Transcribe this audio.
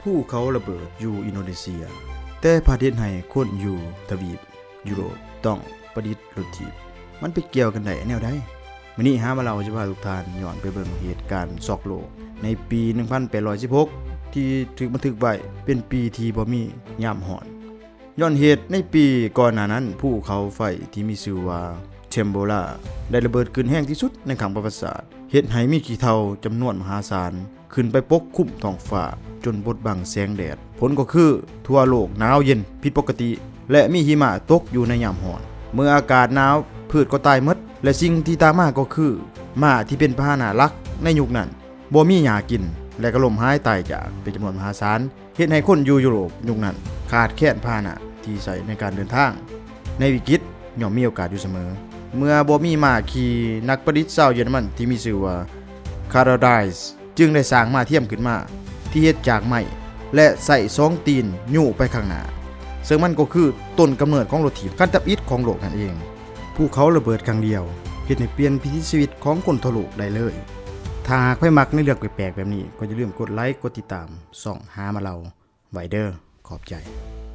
ภูเขาระเบิดอยู่อินโดนีเซียแต่ประเทศให้คนอยู่ทวีปยุโรปต้องประดิษฐ์รถถีบมันไปเกี่ยวกันได้แนวใดมื้อนี้หามาเราจะพาทุกท่านย้อนไปเบิ่งเหตุการณ์ช็อกโลกในปี1816ที่ถูกบันทึกไว้เป็นปีที่บ่มียามร้อนย้อนเหตุในปีก่อนหน้านั้นภูเขาไฟที่มีชื่อว่าเชมโบลาได้ระเบิดขึ้นแห้งที่สุดในครั้งประวัติศาสตร์เฮ็ดให้มีขี้เถ้าจำนวนมหาศาลขึ้นไปปกคลุมท้องฟ้าจนบดบังแสงแดดผลก็คือทั่วโลกหนาวเย็นผิดปกติและมีหิมะตกอยู่ในยามร้อนเมื่ออากาศหนาวพืชก็ตายหมดและสิ่งที่ตามมาก็คือม้าที่เป็นพาหนะหลักในยุคนั้นบ่มีหญ้ากินและก็ล้มหายตายจากเป็นจำนวนมหาศาลเฮ็ดให้คนอยู่ยุโรปยุคนั้นขาดแคลนพาหนะที่ใช้ในการเดินทางในวิกฤตย่อมมีโอกาสอยู่เสมอเมื่อบ่มีม้าขี่นักประดิษฐ์ชาวเยอรมันที่มีชื่อว่าคาร์ลไดส์จึงได้สร้างม้าเทียมขึ้นมาที่เฮ็ดจากไม้และใส่2ตีนยู่ไปข้างหน้าซึ่งมันก็คือต้นกำเนิดของรถถีบขั้นทับอิฐของโลกนั่นเองภูเขาระเบิดครั้งเดียวเฮ็ดให้เปลี่ยนพิถีชีวิตของคนทั่วโลกได้เลยถ้าหากใครมักในเรื่องแปลกๆแบบนี้ก็อย่าลืมกดไลค์กดติดตามส่องหามาเราไว้เด้อขอบใจ